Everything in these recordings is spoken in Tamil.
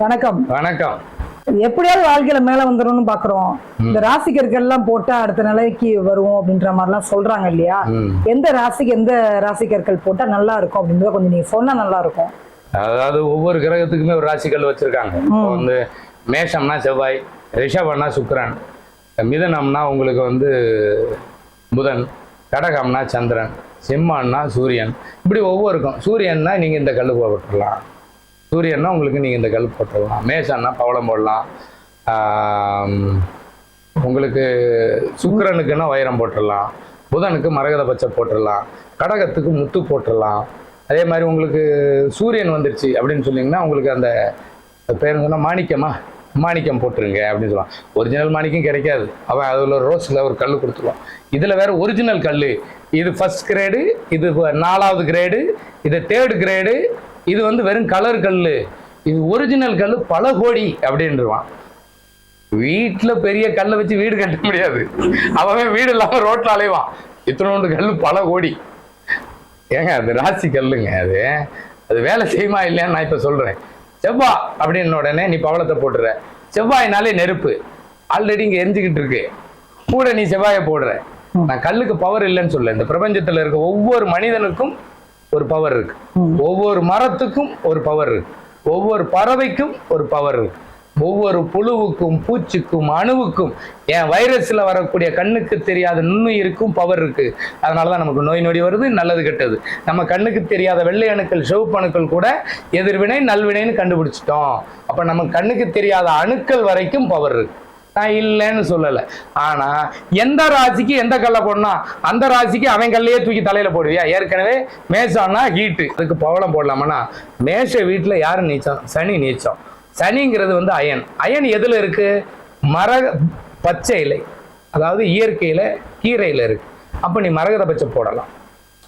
வணக்கம். வணக்கம். எப்படியாவது வாழ்க்கையில மேல வந்துடும் பாக்குறோம். இந்த ராசிக்கர்கள் எல்லாம் போட்டா அடுத்த நிலைக்கு வருவோம் அப்படின்ற மாதிரி எல்லாம் சொல்றாங்க இல்லையா? எந்த ராசிக்கர்கள் போட்டா நல்லா இருக்கும் அப்படின்றத கொஞ்சம் நீங்க சொன்னா நல்லா இருக்கும். அதாவது ஒவ்வொரு கிரகத்துக்குமே ஒரு ராசிக்கல் வச்சிருக்காங்க. வந்து மேஷம்னா செவ்வாய், ரிஷபம்னா சுக்கிரன், மிதனம்னா உங்களுக்கு வந்து புதன், கடகம்னா சந்திரன், சிம்மம்னா சூரியன். இப்படி ஒவ்வொருக்கும் சூரியன்னா நீங்க இந்த கல்லு போட்டுடலாம், சூரியன்னா உங்களுக்கு நீங்கள் இந்த கல் போட்டுடலாம், மேஷன்னா பவளம் போடலாம், உங்களுக்கு சுக்கிரனுக்குன்னா வைரம் போட்டுடலாம், புதனுக்கு மரகத பச்சை போட்டுடலாம், கடகத்துக்கு முத்து போட்டுடலாம். அதே மாதிரி உங்களுக்கு சூரியன் வந்துடுச்சு அப்படின்னு சொன்னீங்கன்னா உங்களுக்கு அந்த பேர் சொன்னால் மாணிக்கம் போட்டுருங்க அப்படின்னு சொல்லுவான். ஒரிஜினல் மாணிக்கம் கிடைக்காது, அவன் அதில் ரோஸில் ஒரு கல் கொடுத்துருவான். இதில் வேற ஒரிஜினல் கல், இது ஃபர்ஸ்ட் கிரேடு, இது 4வது கிரேடு, இது 3rd கிரேடு, இது வந்து வெறும் கலர் கல், இது ஒரிஜினல் கல் பல கோடி அப்படின்றான். வீட்டில் பெரிய கல்லை வச்சு வீடு கட்ட முடியாது, அவன் வீடு இல்லாமல் ரோட்டில் அலைவான். இத்தனோண்டு கல் பல கோடி. ஏங்க அது ராசி கல்லுங்க, அது வேலை செய்யுமா இல்லையான்னு நான் இப்போ சொல்கிறேன். செவ்வாய் அப்படின்னு உடனே நீ பவளத்தை போட்டுற, செவ்வாயினாலே நெருப்பு ஆல்ரெடி இங்கே எரிஞ்சுக்கிட்டு இருக்கு, கூட நீ செவ்வாயை போடுற. நான் கல்லுக்கு பவர் இல்லைன்னு சொல்ல, இந்த பிரபஞ்சத்தில் இருக்க ஒவ்வொரு மனிதனுக்கும் ஒரு பவர் இருக்கு, ஒவ்வொரு மரத்துக்கும் ஒரு பவர் இருக்கு, ஒவ்வொரு பறவைக்கும் ஒரு பவர் இருக்கு, ஒவ்வொரு புழுவுக்கும் பூச்சிக்கும் அணுவுக்கும், என் வைரஸ்ல வரக்கூடிய கண்ணுக்கு தெரியாத நுண்ணுயிருக்கும் பவர் இருக்கு. அதனாலதான் நமக்கு நோய் நொடி வருது, நல்லது கெட்டது. நம்ம கண்ணுக்கு தெரியாத வெள்ளை அணுக்கள் சிவப்பு அணுக்கள் கூட எதிர்வினை நல்வினைன்னு கண்டுபிடிச்சிட்டோம். அப்ப நம்ம கண்ணுக்கு தெரியாத அணுக்கள் வரைக்கும் பவர் இருக்கு. நான் இல்லைன்னு சொல்லலை. ஆனா எந்த ராசிக்கு எந்த கல்லை போடனா அந்த ராசிக்கு அவன் கல்லையே தூக்கி தலையில போடுவியா? ஏற்கனவே மேஷம்னா ஹீட்டு, அதுக்கு பவளம் போடலாமன்னா மேஷ வீட்டுல யாரு நீச்சம்? சனி நீச்சம். சனிங்கிறது வந்து அயன். அயன் எதுல இருக்கு? பச்சை இலை, அதாவது இயற்கையில கீரையில இருக்கு. அப்ப நீ மரகத பச்சை போடலாம்.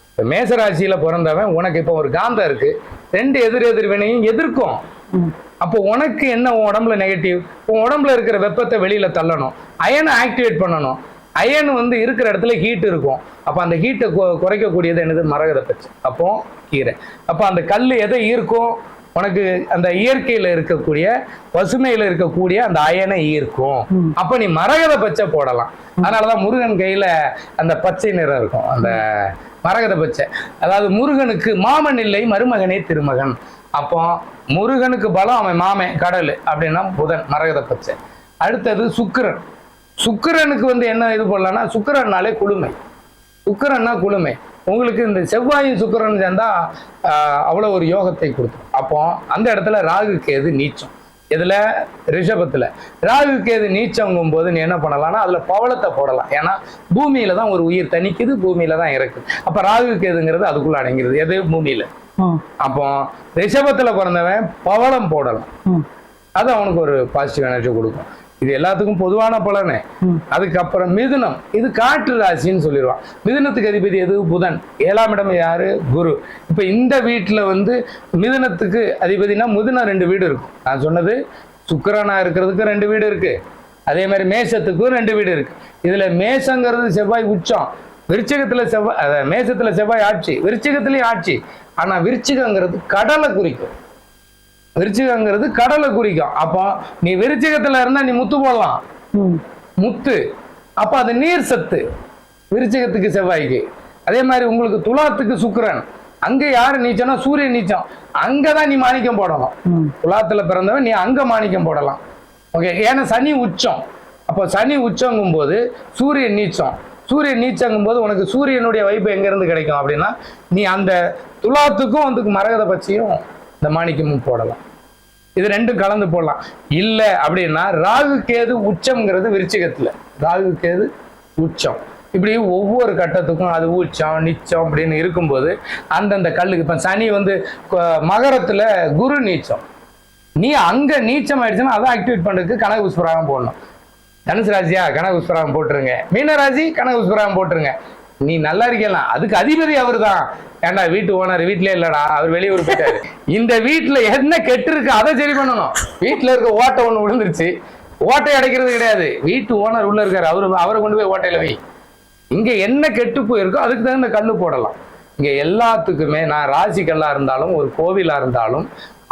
இப்ப மேசராசியில பிறந்தவன் உனக்கு இப்ப ஒரு காந்தம் இருக்கு, 2 எதிர் வினையும் எதிர்க்கும். அப்போ உனக்கு என்ன உடம்புல நெகட்டிவ்? உன் உடம்புல இருக்கிற வெப்பத்தை வெளியில தள்ளணும், அயனை ஆக்டிவேட் பண்ணணும். அயன் வந்து இருக்கிற இடத்துல ஹீட் இருக்கும். அப்ப அந்த ஹீட்டை குறைக்கக்கூடியது என்னது? மரகத பச்சை. அப்போ கீரை. அப்ப அந்த கல் எதை ஈர்க்கும்? உனக்கு அந்த இயற்கையில இருக்கக்கூடிய பசுமையில இருக்கக்கூடிய அந்த அயனை ஈர்க்கும். அப்ப நீ மரகத பச்சை போடலாம். அதனாலதான் முருகன் கையில அந்த பச்சை நிறம் இருக்கும், அந்த மரகத பச்சை. அதாவது முருகனுக்கு மாமன் இல்லை, மருமகனே திருமகன். அப்போ முருகனுக்கு பலம் அவன் மாமன் கடல் அப்படின்னா புதன், மரகத பச்சை. அடுத்தது சுக்கிரன். சுக்கிரனுக்கு வந்து என்ன இது போடலாம்னா சுக்கிரன்னாலே குளுமை. சுக்கிரன்னா குளுமை. உங்களுக்கு இந்த செவ்வாயும் சுக்கிரன் சேர்ந்தா அவ்வளோ ஒரு யோகத்தை கொடுக்கும். அப்போ அந்த இடத்துல ராகு கேது நீச்சம். இதுல ரிஷபத்துல ராகு கேது நீச்சங்கும் போது நீ என்ன பண்ணலாம்னா அதுல பவளத்தை போடலாம். ஏன்னா பூமியில தான் ஒரு உயிர் தனிக்குது, பூமியில தான் இருக்கு. அப்ப ராகு கேதுங்கிறது அதுக்குள்ள அடங்கிறது, எது? பூமியில. அப்போ ரிஷபத்துல பிறந்தவன் பவளம் போடலாம், அது அவனுக்கு ஒரு பாசிட்டிவ் எனர்ஜி கொடுக்கும். இது எல்லாத்துக்கும் பொதுவான பலனே. அதுக்கப்புறம் மிதுனம், இது காற்று ராசின்னு சொல்லிடுவான். மிதுனத்துக்கு அதிபதி எது? புதன். 7ஆம் இடம் யாரு? குரு. இப்ப இந்த வீட்டுல வந்து மிதுனத்துக்கு அதிபதினா மிதுனம் 2 வீடு இருக்கும். நான் சொன்னது சுக்கிரனா இருக்கிறதுக்கு 2 வீடு இருக்கு, அதே மாதிரி மேஷத்துக்கும் 2 வீடு இருக்கு. இதுல மேஷங்கிறது செவ்வாய் உச்சம், விருச்சிகத்துல செவ்வாய், மேஷத்துல செவ்வாய் ஆட்சி, விருச்சிகத்திலையும் ஆட்சி. ஆனா விருச்சிகங்கிறது கடலை குறிக்கும், விருச்சிகங்கிறது கடலை குறிக்கும். அப்போ நீ விருச்சிகத்துல இருந்தா நீ முத்து போடலாம், முத்து. அப்ப அது நீர் சத்து விருச்சிகத்துக்கு செவ்வாய்க்கு. அதே மாதிரி உங்களுக்கு துலாத்துக்கு சுக்கிரன், அங்க யாரு நீச்சம்னா சூரியன் நீச்சம், அங்கதான் நீ மாணிக்கம் போடலாம். துலாத்துல பிறந்தவன் நீ அங்க மாணிக்கம் போடலாம். ஓகே, ஏன்னா சனி உச்சம். அப்போ சனி உச்சங்கும் போது சூரியன் நீச்சம், சூரியன் நீச்சங்கும் போது உனக்கு சூரியனுடைய வைப்பு எங்க இருந்து கிடைக்கும் அப்படின்னா நீ அந்த துலாத்துக்கும் வந்து மரகத பச்சையும் இந்த மாணிக்கமும் போடலாம். இது 2 கலந்து போடலாம். இல்ல அப்படின்னா ராகு கேது உச்சம்ங்கிறது விருச்சிகத்துல, ராகு கேது உச்சம். இப்படி ஒவ்வொரு கட்டத்துக்கும் அது உச்சம் நிச்சம் அப்படின்னு இருக்கும்போது அந்தந்த கல்லுக்கு இப்ப சனி வந்து மகரத்துல குரு நீச்சம், நீ அங்க நீச்சம் ஆயிடுச்சுன்னா அதை ஆக்டிவேட் பண்றதுக்கு கனக புஷ்பராகம் போடணும். தனுசு ராசியா கனக புஷ்பராகம் போட்டுருங்க, மீனராசி கனக புஷ்பராகம் போட்டுருங்க. நீ நல்லா இருக்கலாம், அதுக்கு அதிபதி அவரு தான். ஏண்டா வீட்டு ஓனர் வீட்லயே இல்லடா, அவர் வெளியூர் போயிட்டாரு. இந்த வீட்டுல என்ன கெட்டு இருக்கு அதை சரி பண்ணணும். வீட்டுல இருக்க ஓட்டை ஒண்ணு விழுந்துருச்சு, ஓட்டை அடைக்கிறது கிடையாது, வீட்டு ஓனர் உள்ள இருக்காரு, அவரை கொண்டு போய் ஓட்டையில வை. இங்க என்ன கெட்டு போயிருக்கோ அதுக்கு தகுந்த கல்லு போடலாம். இங்க எல்லாத்துக்குமே நான் ராசிக்கல்லா இருந்தாலும் ஒரு கோவிலா இருந்தாலும்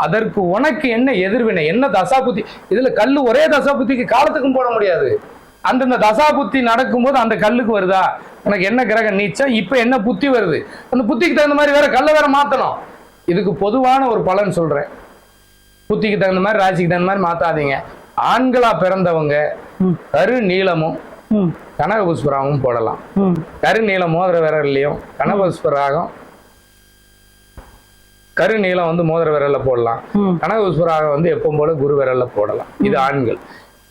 அதற்கு உனக்கு என்ன எதிர்வினை, என்ன தசாபுத்தி. இதுல கல்லு ஒரே தசாபுத்திக்கு காலத்துக்கும் போட முடியாது. அந்தந்த தசாபுத்தி நடக்கும்போது அந்த கல்லுக்கு வருதா, உனக்கு என்ன கிரகம் நீச்சம், இப்ப என்ன புத்தி வருது, அந்த புத்திக்கு தகுந்த மாதிரி வேற கல்லை வேற மாத்தணும். இதுக்கு பொதுவான ஒரு பலன் சொல்றேன். புத்திக்கு தகுந்த மாதிரி ராசிக்கு தகுந்த மாதிரி மாத்தாதீங்க. ஆண்களா பிறந்தவங்க கரு நீளமும் கனகபுஷ்பராகவும் போடலாம். கரு நீளம் மோதிர விரல்லையும் கனகபுஷ்பராகம் கரு நீளம் வந்து மோதிர விரல்ல போடலாம். கனகபுஷ்பராகம் வந்து எப்பவும் போல குரு விரல்ல போடலாம். இது ஆண்கள்.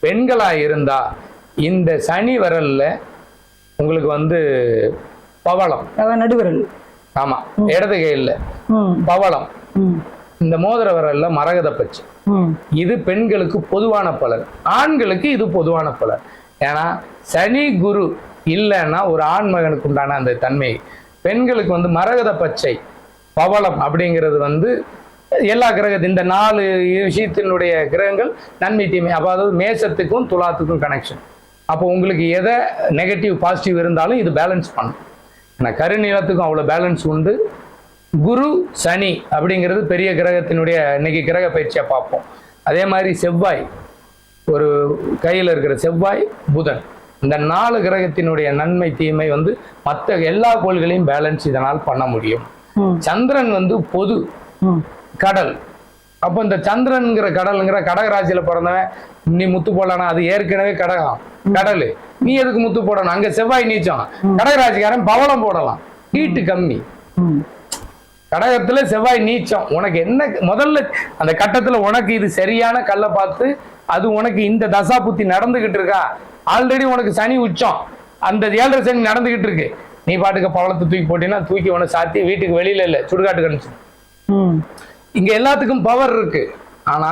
பெண்களா இருந்தா இந்த சனி விரல்ல உங்களுக்கு வந்து பவளம், நடுவிரல், ஆமா இடது கையில் பவளம், இந்த மோதிர விரல்ல மரகத பச்சை. இது பெண்களுக்கு பொதுவான பலன். ஆண்களுக்கு இது பொதுவான பலன். ஏன்னா சனி குரு இல்லைன்னா ஒரு ஆண் மகனுக்கு உண்டான அந்த தன்மை. பெண்களுக்கு வந்து மரகத பச்சை பவளம் அப்படிங்கிறது வந்து எல்லா கிரகத்தின் இந்த 4 விஷயத்தினுடைய கிரகங்கள் நன்மை தீமை. அதாவது மேசத்துக்கும் துலாத்துக்கும் கனெக்ஷன். அப்போ உங்களுக்கு எதை நெகட்டிவ் பாசிட்டிவ் இருந்தாலும் இது பேலன்ஸ் பண்ணும். ஏன்னா கருநீளத்துக்கும் அவ்வளோ பேலன்ஸ் உண்டு. குரு சனி அப்படிங்கிறது பெரிய கிரகத்தினுடைய இன்னைக்கு கிரக பயிற்சியாக பார்ப்போம். அதே மாதிரி செவ்வாய், ஒரு கையில் இருக்கிற செவ்வாய் புதன், இந்த 4 கிரகத்தினுடைய நன்மை தீமை வந்து மற்ற எல்லா கோள்களையும் பேலன்ஸ் இதனால் பண்ண முடியும். சந்திரன் வந்து பொது கடல். அப்போ இந்த சந்திரன்கிற கடலுங்கிற கடகராசியில பிறந்தவன் நீ முத்து போடலாம், அது ஏற்கனவே கடகம் கடல், நீ எதுக்கு முத்து போடணும்? அங்க செவ்வாய் நீச்சம், கடகராசிக்காரன் பவளம் போடலாம், ஹீட்டு கம்மி. கடகத்துல செவ்வாய் நீச்சம். உனக்கு என்ன முதல்ல அந்த கட்டத்துல உனக்கு இது சரியான கல்லை பார்த்து, அது உனக்கு இந்த தசா புத்தி நடந்துகிட்டு இருக்கா, ஆல்ரெடி உனக்கு சனி உச்சம், அந்த 7.5 சனி நடந்துகிட்டு இருக்கு, நீ பாட்டுக்கு பவளத்தை தூக்கி போட்டீங்கன்னா தூக்கி உன சாத்தி வீட்டுக்கு வெளியில இல்ல சுடுகாட்டுக்கு அனுப்பிச்சு. இங்க எல்லாத்துக்கும் பவர் இருக்கு. ஆனா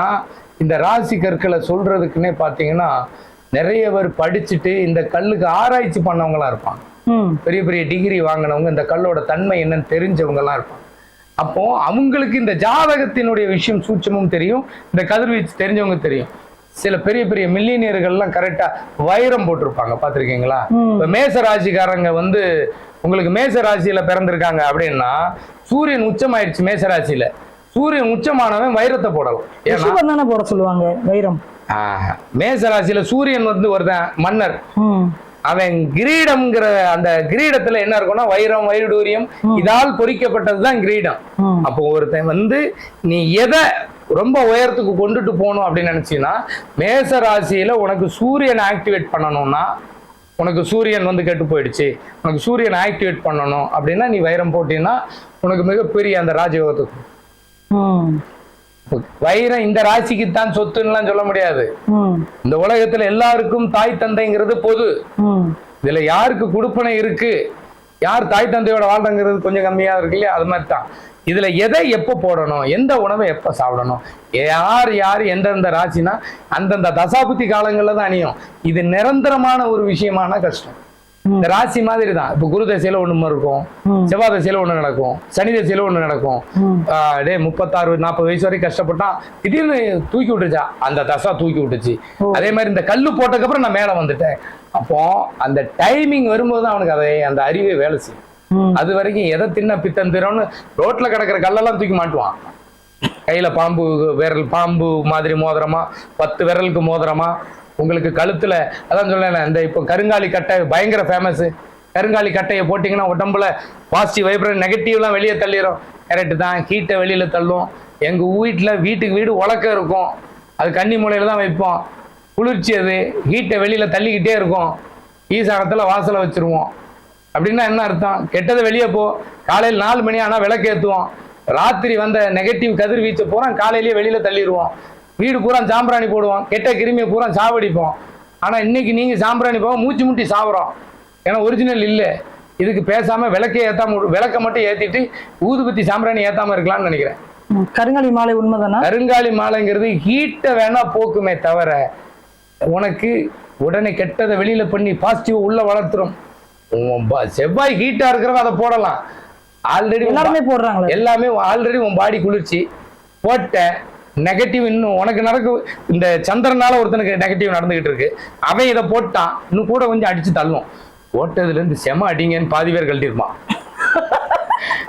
இந்த ராசி கற்களை சொல்றதுக்குன்னே பாத்தீங்கன்னா நிறைய பேர் படிச்சுட்டு இந்த கல்லுக்கு ஆராய்ச்சி பண்ணவங்களா இருப்பாங்க. பெரிய பெரிய டிகிரி வாங்கினவங்க, இந்த கல்லோட தன்மை என்னன்னு தெரிஞ்சவங்க எல்லாம் இருப்பாங்க. அப்போ அவங்களுக்கு இந்த ஜாதகத்தினுடைய விஷயம் சூட்சமும் தெரியும், இந்த கதிர்வீச்சு தெரிஞ்சவங்க தெரியும். சில பெரிய பெரிய மில்லினியர்கள்லாம் கரெக்டா வைரம் போட்டிருப்பாங்க, பாத்திருக்கீங்களா? இப்ப மேச ராசிக்காரங்க வந்து உங்களுக்கு மேச ராசியில பிறந்திருக்காங்க அப்படின்னா சூரியன் உச்சமாயிடுச்சு மேச ராசியில, சூரியன் உச்சமானவன் வைரத்தை போடலாம். ஏன்னா போட சொல்லுவாங்க வைரம். மேச ராசியில சூரியன் வந்து ஒருத்தன் மன்னர், அவன் கிரீடம்ங்கிற அந்த கிரீடத்துல என்ன இருக்கும்னா வைரம் வைடூரியம் இதால் பொறிக்கப்பட்டதுதான் கிரீடம். அப்போ ஒருத்தன் வந்து நீ எதை ரொம்ப உயரத்துக்கு கொண்டுட்டு போகணும் அப்படின்னு நினைச்சீங்கன்னா மேச ராசியில உனக்கு சூரியன் ஆக்டிவேட் பண்ணணும்னா, உனக்கு சூரியன் வந்து கெட்டு போயிடுச்சு, உனக்கு சூரியன் ஆக்டிவேட் பண்ணணும் அப்படின்னா நீ வைரம் போட்டீங்கன்னா உனக்கு மிகப்பெரிய அந்த ராஜயோகத்துக்கு. வைரம் இந்த ராசிக்கு தான் சொத்துன்னு சொல்ல முடியாது. இந்த உலகத்துல எல்லாருக்கும் தாய் தந்தைங்கிறது பொது. இதுல யாருக்கு கொடுப்பனை இருக்கு, யார் தாய் தந்தையோட வாழ்றங்கிறது கொஞ்சம் கம்மியா இருக்கு இல்லையா? அது மாதிரி தான் இதுல எதை எப்ப போடணும், எந்த உணவை எப்ப சாப்பிடணும், யார் யார் எந்தெந்த ராசினா அந்தந்த தசாபுத்தி காலங்கள்ல தான் அணியும். இது நிரந்தரமான ஒரு விஷயமான கஷ்டம். இந்த ராசி மாதிரி தான். இப்ப குரு தசையில ஒண்ணு இருக்கும், செவ்வாய் தசையில ஒண்ணு நடக்கும், சனி தசையில ஒண்ணு நடக்கும். 36-40 வயசு வரைக்கும் கஷ்டப்பட்டா திடீர்னு தூக்கி விட்டுச்சா, அந்த தசா தூக்கி விட்டுச்சு. அதே மாதிரி இந்த கல்லு போட்டதுக்கு அப்புறம் நான் மேல வந்துட்டேன். அப்போ அந்த டைமிங் வரும்போது அவனுக்கு அதை அந்த அறிவே வேலை செய்யும். அது வரைக்கும் எதை தின்ன பித்தம் திறம்னு ரோட்ல கிடக்கிற கல்லெல்லாம் தூக்கி மாட்டுவான். கையில பாம்பு விரல், பாம்பு மாதிரி மோதிரமா, 10 விரலுக்கு மோதிரமா, உங்களுக்கு கழுத்துல அதான் சொல்ல இந்த இப்போ கருங்காலி கட்டை பயங்கர ஃபேமஸ். கருங்காலி கட்டையை போட்டிங்கன்னா உடம்புல பாசிட்டிவ் வைப்ரேட் நெகட்டிவ்லாம் வெளியே தள்ளிடும். கரெக்டு தான், ஹீட்டை வெளியில தள்ளும். எங்க வீட்டுக்கு வீடு உலக்க இருக்கும், அது கன்னி மூலையில தான் வைப்போம். குளிர்ச்சி அது ஹீட்டை வெளியில தள்ளிக்கிட்டே இருக்கும். ஈசானத்துல வாசலை வச்சிருவோம். அப்படின்னா என்ன அர்த்தம்? கெட்டதை வெளியே போ, காலையில் 4 மணி ஆனா விளக்கு ஏற்றுவோம். ராத்திரி வந்த நெகட்டிவ் கதிர்வீச்சை பூரா காலையிலேயே வெளியில தள்ளிடுவோம். வீடு பூரா சாம்பிராணி போடுவோம், கெட்ட கிருமியை பூரா சாவடிப்போம். ஆனா இன்னைக்கு நீங்க சாம்பிராணி போக மூச்சு முட்டி சாப்பிட்றோம். ஏன்னா ஒரிஜினல் இல்லை. இதுக்கு பேசாம விளக்கே ஏத்தாம, விளக்க மட்டும் ஏத்திட்டு ஊதுபத்தி சாம்பிராணி ஏத்தாம இருக்கலாம்னு நினைக்கிறேன். கருங்காலி மாலை உண்மைதானா? கருங்காலி மாலைங்கிறது ஹீட்டை வேணா போக்குமே தவிர உனக்கு உடனே கெட்டதை வெளியில பண்ணி பாசிட்டிவ் உள்ள வளர்த்துரும். செவ்வாய் ஹீட்டா இருக்கிறவங்க அதை போடலாம். ஆல்ரெடி எல்லாருமே போடுறாங்க, எல்லாமே ஆல்ரெடி உன் பாடி குளிர்ச்சி போட்ட நெகட்டிவ் இன்னும் உனக்கு நடக்கும். இந்த சந்திரனால ஒருத்தனுக்கு நெகட்டிவ் நடந்துகிட்டு இருக்கு, அவன் இதை போட்டான் இன்னும் கூட கொஞ்சம் அடிச்சு தள்ளும். போட்டதுல இருந்து செம அடிங்கன்னு பாதி பேர் கழட்டிருப்பான்.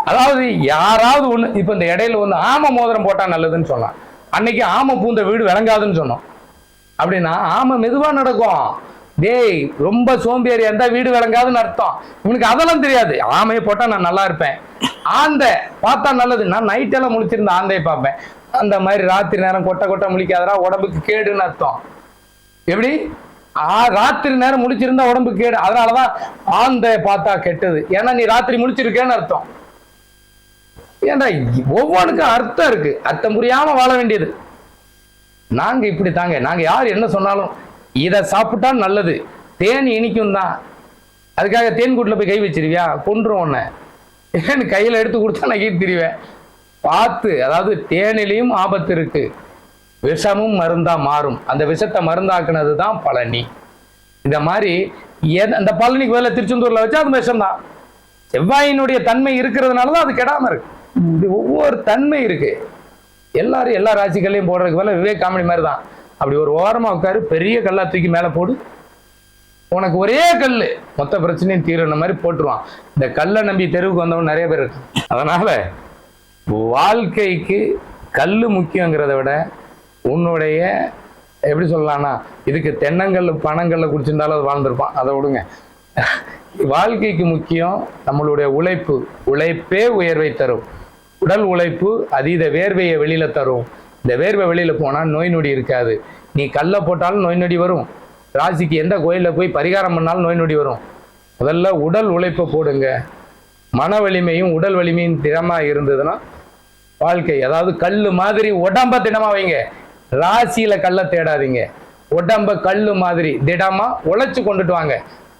அதாவது யாராவது ஒண்ணு இப்ப இந்த இடையில வந்து ஆமை மோதிரம் போட்டா நல்லதுன்னு சொன்னான். அன்னைக்கு ஆமை பூந்த வீடு விளங்காதுன்னு சொன்னோம். அப்படின்னா ஆமை மெதுவா நடக்கும். டேய் ரொம்ப சோம்பேறியா இருந்தா வீடு விளங்காதுன்னு அர்த்தம். இவனுக்கு அதெல்லாம் தெரியாது. ஆமையை போட்டா நான் நல்லா இருப்பேன், ஆந்தை பார்த்தா நல்லது. நான் நைட் எல்லாம் முழிச்சிருந்த ஆந்தையை பார்ப்பேன். அந்த மாதிரி ராத்திரி நேரம் கொட்டை கொட்டை முழிக்காதரா, உடம்புக்கு கேடுன்னு அர்த்தம். எப்படி ராத்திரி நேரம் முழிச்சிருந்தா உடம்புக்கு கேடு. அதனாலதான் ஆந்தையை பார்த்தா கெட்டது. ஏன்னா நீ ராத்திரி முழிச்சிருக்கேன்னு அர்த்தம். ஏன்டா ஒவ்வொன்றுக்கும் அர்த்தம் இருக்கு. அர்த்தம் புரியாம வாழ வேண்டியது. நாங்க இப்படி தாங்க. நாங்க யார் என்ன சொன்னாலும் இதை சாப்பிட்டா நல்லது, தேன் இனிக்கும் தான், அதுக்காக தேன் கூட்டில் போய் கை வச்சிருவியா, கொன்றும் உன்னை. ஏன்னு கையில எடுத்து கொடுத்தா நான் கீழ்த்திரிவேன். பார்த்து, அதாவது தேனிலையும் ஆபத்து இருக்கு, விஷமும் மருந்தா மாறும். அந்த விஷத்தை மருந்தாக்குனது தான் பழனி. இந்த மாதிரி அந்த பழனிக்கு வேலை திருச்செந்தூர்ல வச்சா அது விஷம் தான். செவ்வாயினுடைய தன்மை இருக்கிறதுனாலதான் அது கெடாம இருக்கு. இப்படி ஒவ்வொரு தன்மை இருக்கு. எல்லாரும் எல்லா ராசிகளையும் போடுறதுக்கு மேல விவேக் காமெடி மாதிரி தான். அப்படி ஒரு ஓரமா உட்காரு, பெரிய கல்லா தூக்கி மேல போடு, உனக்கு ஒரே கல்லு மொத்த பிரச்சனையும் தீர்ற மாதிரி போட்டுருவான். இந்த கல்லை நம்பி தெருவுக்கு வந்தவங்க நிறைய பேர் இருக்கு. அதனால வாழ்க்கைக்கு கல்லு முக்கியங்கிறத விட உன்னுடைய எப்படி சொல்லலாம்னா, இதுக்கு தென்னங்கல்ல பணங்கள்ல குடிச்சிருந்தாலும் அது வாழ்ந்திருப்பான், அதை விடுங்க. வாழ்க்கைக்கு முக்கியம் நம்மளுடைய உழைப்பு. உழைப்பே உயர்வை தரும். உடல் உழைப்பு அதீத வேர்வையை வெளியில தரும். இந்த வேர்வை வெளியில போனா நோய் நொடி இருக்காது. நீ கல்ல போட்டாலும் நோய் நொடி வரும். ராசிக்கு எந்த கோயில போய் பரிகாரம் பண்ணாலும் நோய் நொடி வரும். முதல்ல உடல் உழைப்பை போடுங்க. மன வலிமையும் உடல் வலிமையும் திடமா இருந்ததுன்னா வாழ்க்கை, அதாவது கல்லு மாதிரி உடம்ப திடமா வைங்க. ராசியில கல்ல தேடாதீங்க. உடம்ப கல்லு மாதிரி திடமா உழைச்சு கொண்டுட்டு வாங்க.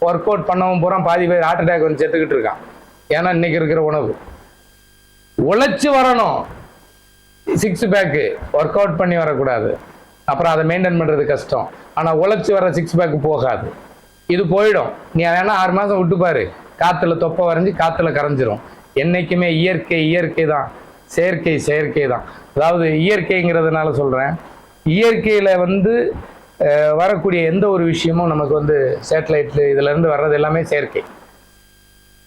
ஒர்க் அவுட் பண்ணவும் பூரா பாதி பேர் ஹார்ட் அட்டாக் வந்து செத்துக்கிட்டு இருக்கான். ஏன்னா இன்னைக்கு இருக்கிற உணவு. உழைச்சு வரணும். 6 பேக்கு ஒர்க் அவுட் பண்ணி வரக்கூடாது. அப்புறம் அதை மெயின்டைன் பண்றது கஷ்டம். ஆனா உழைச்சு வர 6 பேக்கு போகாது. இது போயிடும். நீ வேணா 6 மாசம் விட்டு பாரு, காத்துல தொப்பை வரைஞ்சி காத்துல கரைஞ்சிரும். என்னைக்குமே இயற்கை இயற்கை தான், செயற்கை செயற்கை தான். அதாவது இயற்கைங்கிறதுனால சொல்றேன், இயற்கையில வந்து வரக்கூடிய எந்த ஒரு விஷயமும் நமக்கு வந்து சேட்டலைட்ல இதுல இருந்து வர்றது எல்லாமே செயற்கை.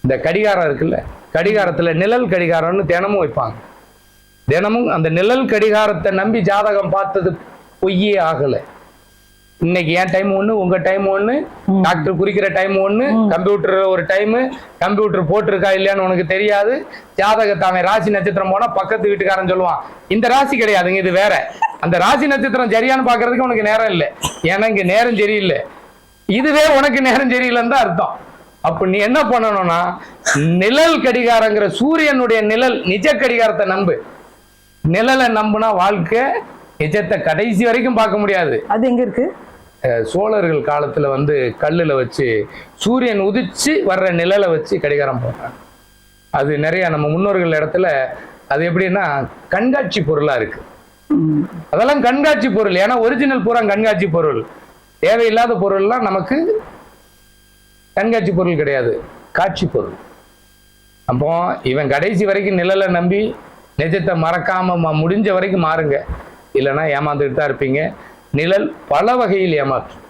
இந்த கடிகாரம் இருக்குல்ல, கடிகாரத்துல நிழல் கடிகாரம்னு தினமும் வைப்பாங்க. தினமும் அந்த நிழல் கடிகாரத்தை நம்பி ஜாதகம் பார்த்தது பொய்யே ஆகல. இன்னைக்கு என் டைம் ஒண்ணு, உங்க டைம் ஒண்ணு, டாக்டர் குறிக்கிற டைம் ஒண்ணு, கம்ப்யூட்டர் ஒரு டைம், கம்ப்யூட்டர் போட்டிருக்கா இல்லையான்னு உனக்கு தெரியாது. ஜாதகத்தாமே ராசி நட்சத்திரம் போனா பக்கத்து வீட்டுக்காரன் சொல்லுவான் இந்த ராசி கிடையாதுங்க, இது வேற. அந்த ராசி நட்சத்திரம் சரியான்னு பாக்குறதுக்கு உனக்கு நேரம் இல்லை. ஏன்னா இங்க நேரம் சரியில்லை. இதுவே உனக்கு நேரம் சரியில்லைன்னு தான் அர்த்தம். அப்ப நீ என்ன பண்ணணும்னா, நிழல் கடிகாரங்கிற சூரியனுடைய நிழல் நிஜ கடிகாரத்தை நம்பு. நிழலை நம்புனா வாழ்க்கை, நிஜத்தை கடைசி வரைக்கும் பார்க்க முடியாது. அது எங்க இருக்கு? சோழர்கள் காலத்துல வந்து கல்லுல வச்சு சூரியன் உதிச்சு வர்ற நிழலை வச்சு கடிகாரம் போடுறாங்க. அது நிறைய நம்ம முன்னோர்கள் இடத்துல அது எப்படின்னா கண்காட்சி பொருளா இருக்கு. அதெல்லாம் கண்காட்சி பொருள். ஏன்னா ஒரிஜினல் பூரா கண்காட்சி பொருள். தேவையில்லாத பொருள்லாம் நமக்கு கண்காட்சி பொருள் கிடையாது, காட்சி பொருள். அப்போ இவன் கடைசி வரைக்கும் நிழலை நம்பி நிஜத்தை மறக்காம முடிஞ்ச வரைக்கும் மாறுங்க. இல்லைன்னா ஏமாந்துட்டு தான் இருப்பீங்க. நிழல் பல வகையில் ஏமாற்றும்.